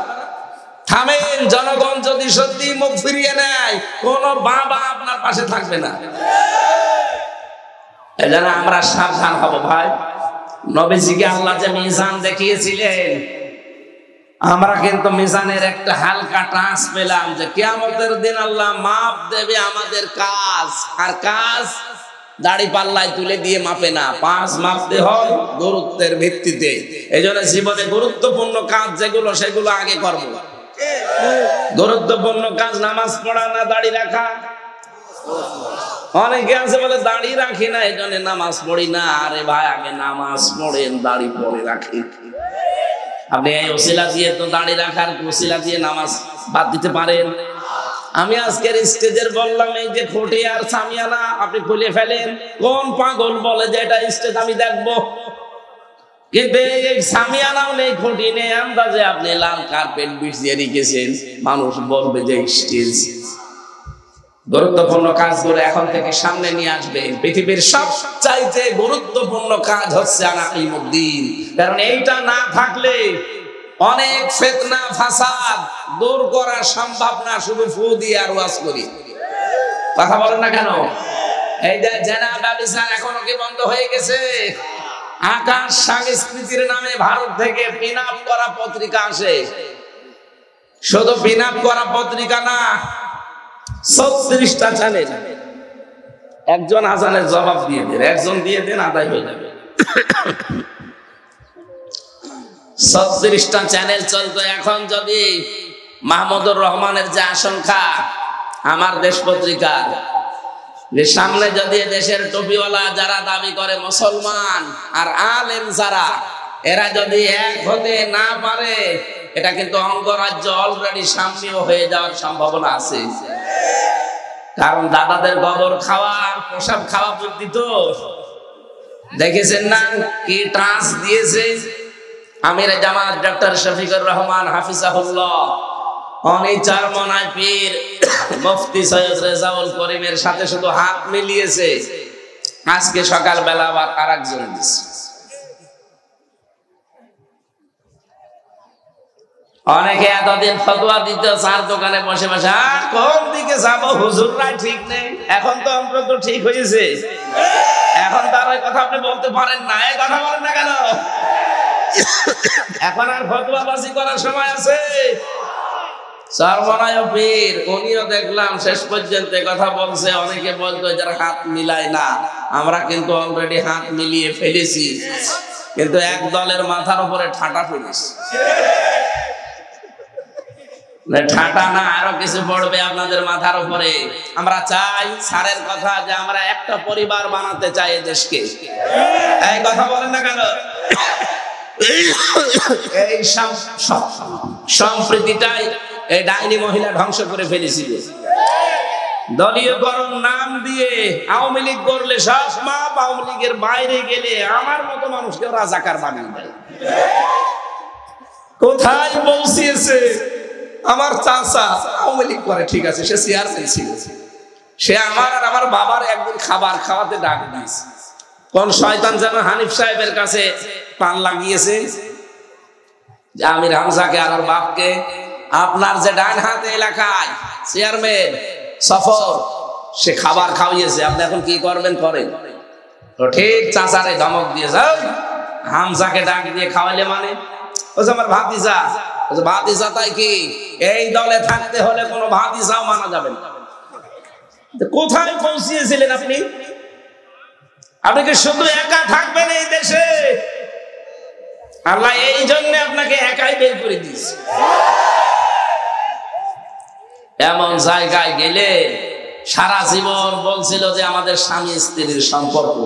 থামেন, জনগণ যদি সত্যি মুখ ফিরিয়ে নেয় কোন বাবা আপনার পাশে থাকবে না। এজন্য আমরা সাবধান হব ভাই। নবীজিকে আল্লাহ যে মিজান দেখিয়েছিলেন, আমরা কিন্তু মিজানের একটা হালকা টাচ পেলাম যে কিয়ামতের দিন আল্লাহ মাপ দেবে আমাদের কাজ, আর কাজ দাড়ি পাল্লায় তুলে দিয়ে মাপে না, 5 মাপতে হয় গুরুত্বের ভিত্তিতে। এই জন্য জীবনে গুরুত্বপূর্ণ কাজ যেগুলো সেগুলো আগে করব। গুরুত্বপূর্ণ কাজ নামাজ পড়া না দাড়ি রাখা। অনেকে আছে বলে দাড়ি রাখি না এই জন্য নামাজ পড়ি না। আরে ভাই, আগে নামাজ পড়েন, দাড়ি পরে রাখেন। আপনি এই ওসিলা দিয়ে তো দাড়ি রাখার ওসিলা দিয়ে নামাজ বাদ দিতে পারেন। আমি আজকের স্টেজের বললাম এই যে খুঁটি আর সামিয়ানা আপনি খুলে ফেলেন। কোন পাগল বলে যে এটা স্টেজ আমি দেখবো? কিন্তু এই সামিয়ানাও নেই, খুঁটি নেই, আন্দাজে আপনি লাল কার্পেট বিছিয়ে রেখেছেন, মানুষ বলবে যে স্টেজ। গুরুত্বপূর্ণ কাজগুলো এখন থেকে সামনে নিয়ে আসবে। পৃথিবীর সবচাইতে গুরুত্বপূর্ণ কাজ হচ্ছে আনাকিমুদ্দিন। কারণ এইটা না থাকলে অনেক ফিতনা ফাসাদ দূর করা সম্ভব না। শুধু ফু দিয়ে আর ওয়াজ করি, কথা বলেন না কেন? এই যে জেনা ব্যভিচার এখনো কি বন্ধ হয়ে গেছে? আকাশ সংস্কৃতির নামে ভারত থেকে পিনআপ করা পত্রিকা আসে। শুধু পিনআপ করা পত্রিকা না, 36টা চ্যানেল। একজন আজানের জবাব দিয়ে দেন, একজন দিয়ে দেন, আদায় হয়ে যাবে। 36টা চ্যানেল চলতো। এখন যদি মাহমুদুর রহমানের যে আশঙ্কা আমার দেশ পত্রিকার, যে সামনে যদি দেশের টুপিওয়ালা যারা দাবি করে মুসলমান আর আলেম যারা, এরা যদি এক হতে না পারে, এটা কিন্তু অঙ্গরাজ্য অলরেডি সামনেও হয়ে যাওয়ার সম্ভাবনা আছে। কারণ দাদাদের গোবর খাওয়া, প্রসাব খাওয়া বুদ্ধি তো দেখেছেন না কি ট্রান্স দিয়েছে আমির জামাত ডক্টর শফিকুর রহমান হাফিজাহুল্লাহ, অনি চারমনায় পীর মুফতি সৈয়দ রেজাউল করিমের সাথে শুধু হাত মিলিয়েছে। আজকে সকালবেলা আবার আরেকজন দিচ্ছে। অনেকে এতদিন ফতোয়া দিত চার দোকানে বসে বসে, আর কোন দিকে যাবো, হুজুররাই ঠিক নেই। এখন তো অন্তত ঠিক হয়েছে, এখন তার ওই কথা আপনি বলতে পারেন না। এই কথা বলেন না কেন? এখন আর ফতোয়াবাজি করার সময় আছে? সর্বনায় পীর উনিও দেখলাম শেষ পর্যন্ত কথা বলছে। অনেকে বলতো যারা হাত মিলায় না, আমরা কিন্তু অলরেডি হাত মিলিয়ে ফেলেছি। কিন্তু এক দলের মাথার উপরে ঠাটা পড়েছে। ঠাটা না, আরো কিছু পড়বে আপনাদের মাথার উপরে। আমরা চাই স্যারের কথা যে আমরা একটা পরিবার বানাতে চাই দেশকে। এই কথা বলেন না কেন? এই সম্প্রীতিটাই এই ডাইনি মহিলা ধ্বংস করে ফেলেছিল। দলীয়করণ নাম দিয়ে আওয়ামী লীগ করলে সব মাপ, আওয়ামী লীগের বাইরে গেলে আমার মতো মানুষকে রাজাকার বানিয়ে দেয়। কোথায় পৌঁছিয়েছে? আমার চাচা আওয়ামী লীগ করে, ঠিক আছে, সে চেয়ারম্যান ছিল, সে আমার আর আমার বাবার একদিন খাবার খাওয়াতে ডাক দিয়েছে। কোন শয়তান যেন হানিফ সাহেবের কাছে পান লাগিয়েছে যে আমির হামজাকে আর ওর বাপকে, আপনার যে ডান হাতে এলাকায় চেয়ারম্যান সফর, সে খাবার খাওয়িয়েছে, আপনি এখন কি করবেন করেন। তো ঠিক চাচারে ধমক দিয়ে যাও, হামজাকে ডাক দিয়ে খাওয়াইলে মানে ও যে আমার ভাতিজা, ভাতিজা তাই কি এই দলে থাকতে হলে কোনো ভাতিজাও মানা যাবে না। কোথায় পৌঁছিয়েছিলেন আপনি? আপনি কি শুধু একা থাকবেন এই দেশে? আল্লাহ এই জন্য আপনাকে একাই বের করে দিয়েছে। এমন জায়গায় গেলে সারা জীবন বলছিল যে আমাদের স্বামী স্ত্রীর সম্পর্ক।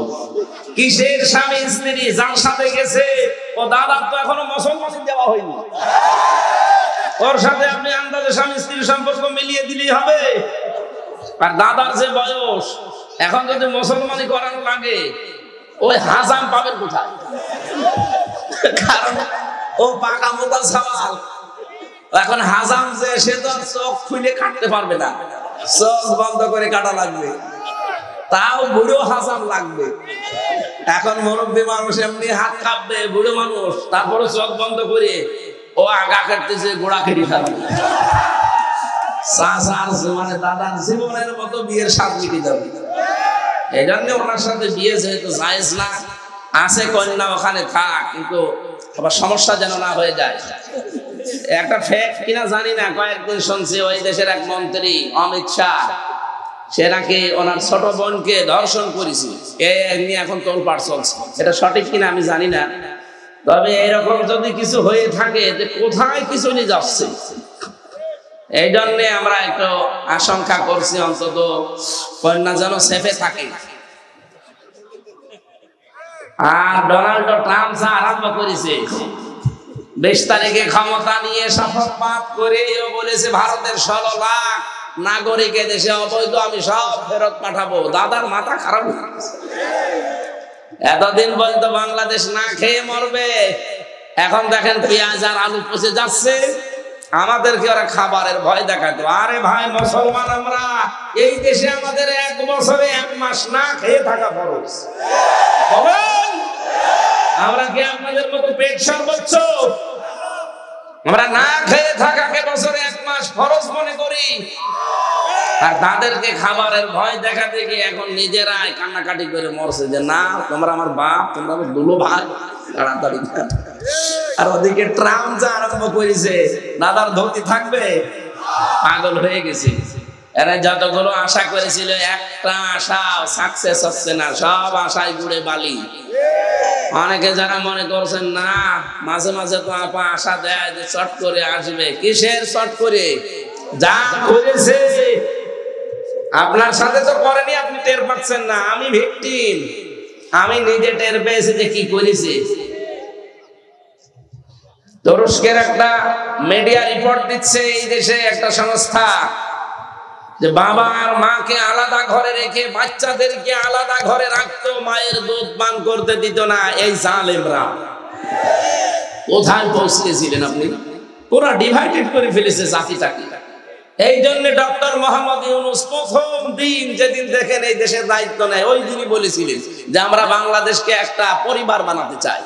কিসের স্বামী স্ত্রী? যার সাথে গেছে ও দাদা তো এখনো মুসলমানি দেওয়া হয়নি, ওর সাথে আপনি আন্দাজে স্বামী স্ত্রীর সম্পর্ক মিলিয়ে দিলেই হবে। আর দাদার যে বয়স, এখন যদি মুসলমানি করানো লাগে, ওই হাজাম পাবেন কোথায়? কারণ ও পাকা মোটা সওয়াল। এখন হাজাম যে, সে তো চোখ খুলে কাটতে পারবে না, চোখ বন্ধ করে কাটা লাগবে, তাও বুড়ো হাজাম লাগবে। এখন মুরব্বী মানুষ এমনি হাত কাঁপবে, বুড়ো মানুষ তারপরে চোখ বন্ধ করে ও আগা কাটতেছে গোড়া কেটে ফেলা, মানে দাদার জীবনের মতো বিয়ের স্বাদ মিটে যাবে। এই জন্য ওনার সাথে বিয়ে যেহেতু জায়েজ না, আছে কন্যা ওখানে থাক, কিন্তু আবার সমস্যা যেন না হয়ে যায়। একটা ফেক কিনা জানি না, কয়েকদিন শুনছি ওই দেশের এক মন্ত্রী অমিত শাহ, সে নাকি ওনার ছোট বোনকে ধর্ষণ করেছে, নিয়ে এখন তোলপাড় চলছে। এটা সঠিক কিনা আমি জানি না, তবে এরকম যদি কিছু হয়ে থাকে যে কোথায় কিছু নিয়ে যাচ্ছে, এই জন্যে আমরা একটু আশঙ্কা করছি অন্তত কন্যা যেন সেফে থাকে। আর ডোনাল্ড ট্রাম্প আরম্ভ করেছে 20 তারিখে ক্ষমতা নিয়ে শপথ পাঠ করে বলেছে ভারতের 16 লাখ নাগরিক দেশে অবৈধ আমি সব ফেরত পাঠাবো। দাদার মাথা খারাপ। এতদিন বলতো বাংলাদেশ না খেয়ে মরবে, এখন দেখেন পেঁয়াজ আর আলু পচে যাচ্ছে, আমাদেরকে ওরা খাবারের ভয় দেখাতো। আরে ভাই মুসলমান আমরা, এই দেশে আমাদের 1 বছরে 1 মাস না খেয়ে থাকা ফরজ। বলেন আমরা কি আপনাদের মতো পেট সর্বোচ্চ? আমরা না খেয়ে থাকাকে বছরে 1 মাস ফরজ মনে করি, আর তাদেরকে খাবারের ভয় দেখাতে গিয়ে এখন নিজেরাই কান্নাকাটি করে মরছে যে না তোমরা আমার বাপ, তোমরা আমার দুলো ভাই, তাড়াতাড়ি। আর ওদিকে ট্রাম্প যা আরম্ভ করেছে, দাদার ধুতি থাকবে, পাগল হয়ে গেছে। এরা যতগুলো আশা করেছিল একটা আশা সাকসেস হচ্ছে না, সব আশায় গুড়ে বালি। অনেকে যারা মনে করছেন না, মাঝে মাঝে তো আপা আশা দেয় যে চট করে আসবে, কিসের চট করে? যা করেছে আপনার সাথে তো করেনি, আপনি টের পাচ্ছেন না। আমি ভিকটিম, আমি নিজে টের পেয়েছি যে কি করেছি। তুরস্কের একটা মিডিয়া রিপোর্ট দিচ্ছে, এই দেশে একটা সংস্থা, যে বাবা আর মাকে আলাদা ঘরে রেখে বাচ্চাদেরকে আলাদা ঘরে রাখতো, মায়ের দুধ পান করতে দিত না এই জালেমরা। কোথায় পৌঁছেছিলেন আপনি? পুরো ডিভাইডেড করে ফেলেছে জাতিটাকে। এই জন্য ডক্টর মোহাম্মদ ইউনূস প্রথম দিন যেদিন দেখেন এই দেশের দায়িত্ব নেয়, ওই দিনই বলেছিলেন যে আমরা বাংলাদেশকে একটা পরিবার বানাতে চাই।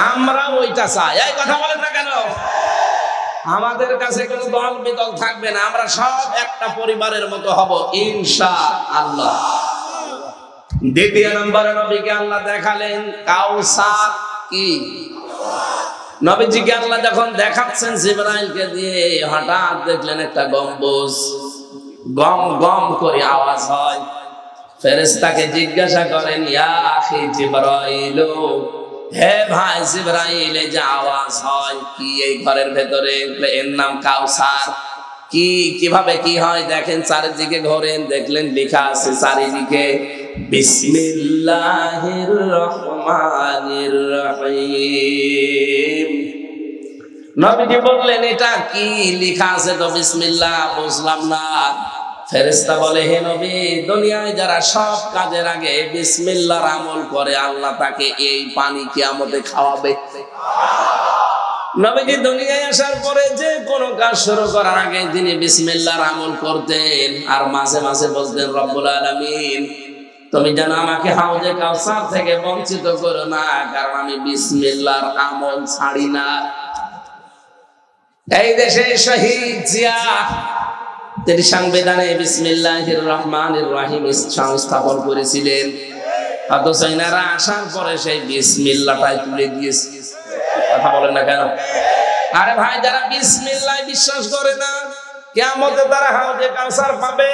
আমরা ওইটা চাই। এই কথা বলেন না কেন? আমাদের কাছে কোনো দল বিদল থাকবে না, আমরা সব একটা পরিবারের মতো হব ইনশাআল্লাহ। দ্বিতীয় নম্বরে নবীকে আল্লাহ দেখালেন কাউসার। কি? নবীজিকে আল্লাহ যখন দেখাচ্ছেন জিবরাইলকে দিয়ে, হঠাৎ দেখলেন একটা গম্বুজ, গম গম করে আওয়াজ হয়। ফেরেশতাকে জিজ্ঞাসা করেন ইয়া আখি জিবরাইল, হে ভাই জিবরাইল, যে আওয়াজ হয় কি এই ঘরের ভেতরে? এর নাম কাউসার। কি কিভাবে কি হয় দেখেন, চারিদিকে ঘোরেন, দেখলেন লেখা আছে চারিদিকে বিসমিল্লাহির রহমানির রহিম। নবীজি বললেন এটা কি লেখা আছে? তো বিসমিল্লাহ বুঝলাম না। ফেরেশতা বলে হে নবী, দুনিয়ায় যারা সব কাজের আগে বিসমিল্লাহর আমল করে, আল্লাহ তাকে এই পানি কিয়ামতে খাওয়াবে। নবীজি দুনিয়ায় আসার পরে যে কোনো কাজ শুরু করার আগে তিনি বিসমিল্লাহর আমল করতেন, আর মাঝে মাঝে বলতেন রব্বুল আলামিন তুমি যেন আমাকে হাউজে কাউসার থেকে বঞ্চিত করো না, কারণ আমি বিসমিল্লাহর আমল ছাড়ি না। এই দেশে শহীদ জিয়া তিনি সংবিধানে বিসমিল্লাহির রহমানির রহিম সংস্থাপন করেছিলেন, অথচ এনারা আসার পরে সেই বিসমিল্লাহটাই তুলে দিয়েছে। কথা বলেন না কেন? আরে ভাই, যারা বিসমিল্লাহ বিশ্বাস করে না, কিয়ামতে তারা হাউজে কাউসার পাবে।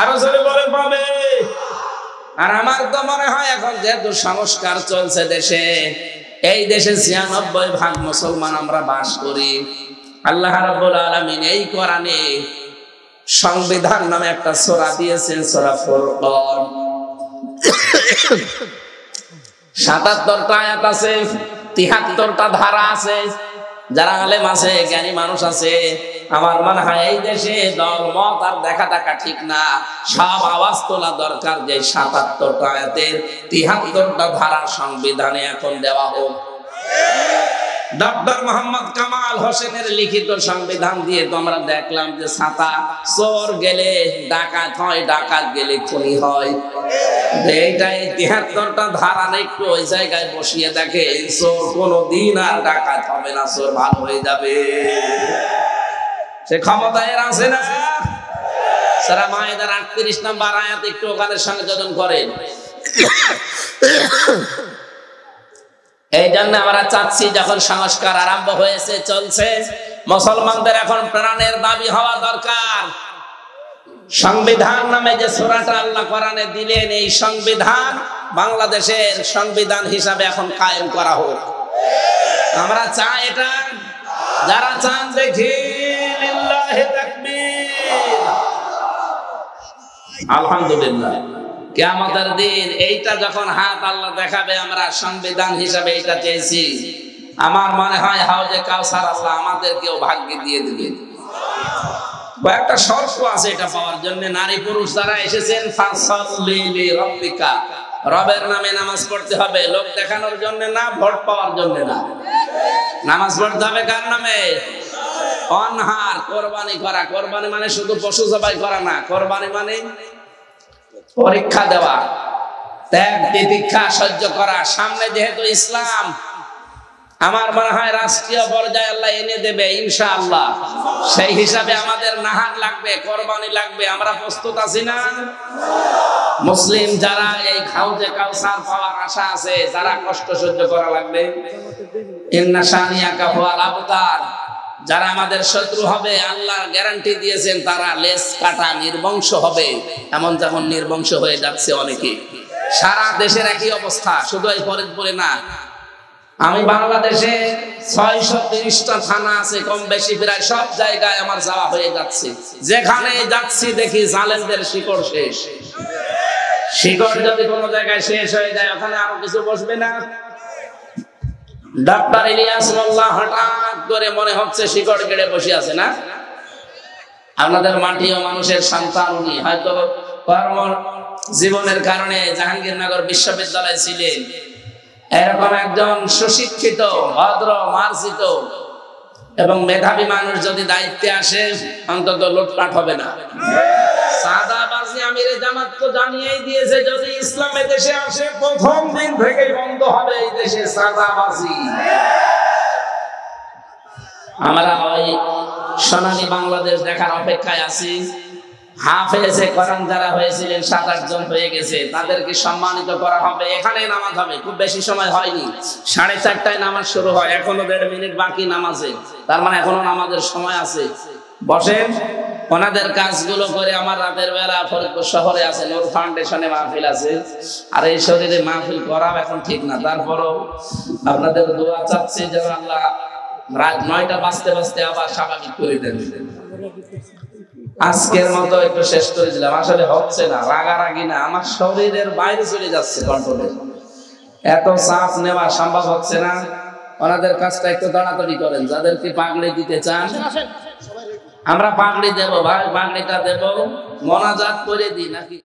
আরো জোরে বলে পাবে। আর আমার তো মনে হয় এখন যেহেতু সংস্কার চলছে দেশে, এই দেশে ৯৬% মুসলমান আমরা বাস করি। আল্লাহ রাব্বুল আলামিন এই কোরআনে সংবিধান নামে একটা সূরা দিয়েছেন, সূরা ফুরকান। ৭৭টা আয়াত আছে, ৭৩টা ধারা আছে। যারা আলেম আছে, জ্ঞানী মানুষ আছে, আমার মনে হয় এই দেশে দল মত আর দেখা টাকা ঠিক না, সব আওয়াজ তোলা দরকার যে ৭৭টা আয়াতের ৭৩টা ধারা সংবিধানে এখন দেওয়া হোক। ডক্টর মোহাম্মদ কামাল হোসেনের লিখিত সংবিধান দিয়ে তো আমরা দেখলাম যে ছাতা চোর গেলে ডাকাত হয়, ডাকাত গেলে খুনি হয়। এইটাই ৭৩টা ধারা একটু ওই জায়গায় বসিয়ে দেখে, চোর কোনোদিন আর ডাকাত হবে না, চোর ভালো হয়ে যাবে। সে ক্ষমতায় আছে না? সূরা মায়েদার ৩৮ নম্বর আয়াত একটু ওখানে সংযোজন করেন। এই জন্য আমরা চাচ্ছি, যখন সংস্কার আরম্ভ হয়েছে, চলছে, মুসলমানদের এখন প্রাণের দাবি হওয়া দরকার। সংবিধান নামে যে সূরাটা আল্লাহ কোরআনে দিলেন, এই সংবিধান বাংলাদেশের সংবিধান হিসাবে এখন কায়েম করা হোক। আমরা চাই এটা। যারা চান দেখি লিল্লাহি তাকবীর, আলহামদুলিল্লাহ। কিয়ামতের দিন এইটা যখন হাত আল্লাহ দেখাবে, আমরা সংবিধান হিসাবে এটা চেয়েছি, আমার মনে হয় হাউজে কাউসার আল্লাহ আমাদেরকেও ভাগ্যে দিয়ে দিবেন। কয়েকটা শর্ত আছে এটা পাওয়ার জন্য। নারী পুরুষ যারা এসেছেন, ফাসাল্লি লিরাব্বিকা, রবের নামে নামাজ পড়তে হবে, লোক দেখানোর জন্য না, ভোট পাওয়ার জন্য না। নামাজ পড়তে হবে কার নামে? অনহার, কোরবানি করা। কোরবানি মানে শুধু পশু জবাই করা না, কোরবানি মানে পরীক্ষা দেওয়া, ত্যাগ তিতিক্ষা সহ্য করা। সামনে যেহেতু ইসলাম, আমার মনে হয় রাষ্ট্রীয় পর্যায়ে আল্লাহ এনে দেবে ইনশাআল্লাহ। সেই হিসাবে আমাদের নাহার লাগবে, কোরবানি লাগবে। আমরা প্রস্তুত আছি না? মুসলিম যারা এই হাউজে কাউসার পাওয়ার আশা আছে, যারা কষ্ট সহ্য করা লাগবে, ইন্না শানিয়াকা হুয়াল আবতার, যারা আমাদের শত্রু হবে, আল্লাহ গ্যারান্টি দিয়েছেন তারা লেজ কাটা নির্বংশ হবে। এমন যেমন নির্বংশ হয়ে যাচ্ছে অনেকে। সারা দেশের একই অবস্থা, শুধু এই ফরিদপুরে না। আমি বাংলাদেশে ৬৩০টা থানা আছে, কম বেশি প্রায় সব জায়গায় আমার যাওয়া হয়ে যাচ্ছে। যেখানে যাচ্ছি দেখি জালেমদের শিকড় শেষ। শিকড় যদি কোনো জায়গায় শেষ হয়ে যায়, ওখানে আরো কিছু বসবে না। ডক্টর ইলিয়াস মোল্লা হঠাৎ করে মনে হচ্ছে শিকড় কেড়ে বসে আছে না? আপনাদের মাটি ও মানুষের সন্তান উনি, হয়তো কর্ম জীবনের কারণে জাহাঙ্গীরনগর বিশ্ববিদ্যালয়ে ছিলেন। এরকম একজন সুশিক্ষিত, ভদ্র, মার্জিত এবং মেধাবী মানুষ যদি দায়িত্বে আসে, অন্তত লুটপাট হবে না। সাদাবাজি আমিরে জামাত তো জানিয়েই দিয়েছে, যদি ইসলাম দেশে আসে প্রথম দিন থেকেই বন্ধ হবে এই দেশে সাদাবাজি। আমরা ওই সোনালী বাংলাদেশ দেখার অপেক্ষায় আছি। হাফেজে কোরআন যারা হয়েছিলেন ৭-৮ জন হয়ে গেছে, তাদেরকে সম্মানিত করা হবে। এখানে নামাজ হবে, খুব বেশি সময় হয়নি, ৪:৩০টায় নামাজ শুরু হয়, এখনো ১.৫ মিনিট বাকি নামাজে। তার মানে এখনো নামাজের সময় আছে। বসেন, ওনাদের কাজগুলো করে আমার রাতের বেলা ফরিদপুর শহরে আছে, নূর ফাউন্ডেশনে মাহফিল আছে। আর এই শরীরে মাহফিল করা এখন ঠিক না, তারপরও আপনাদের দোয়া চাচ্ছি যেন আল্লাহ রাত ৯টা বাজতে বাজতে আবার স্বাভাবিক করে দেন। আজকের মতো একটু শেষ করে দিলাম। আসলে হচ্ছে না, রাগারাগি না, আমার শরীরের বাইরে চলে যাচ্ছে কন্ট্রোলে। এত চাপ নেওয়া সম্ভব হচ্ছে না। ওনাদের কাজটা একটু তাড়াতাড়ি করেন। যাদেরকে পাগড়ি দিতে চান, আমরা পাগড়ি দেবো ভাই, পাগড়িটা দেবো, মোনাজাত করে দিই নাকি?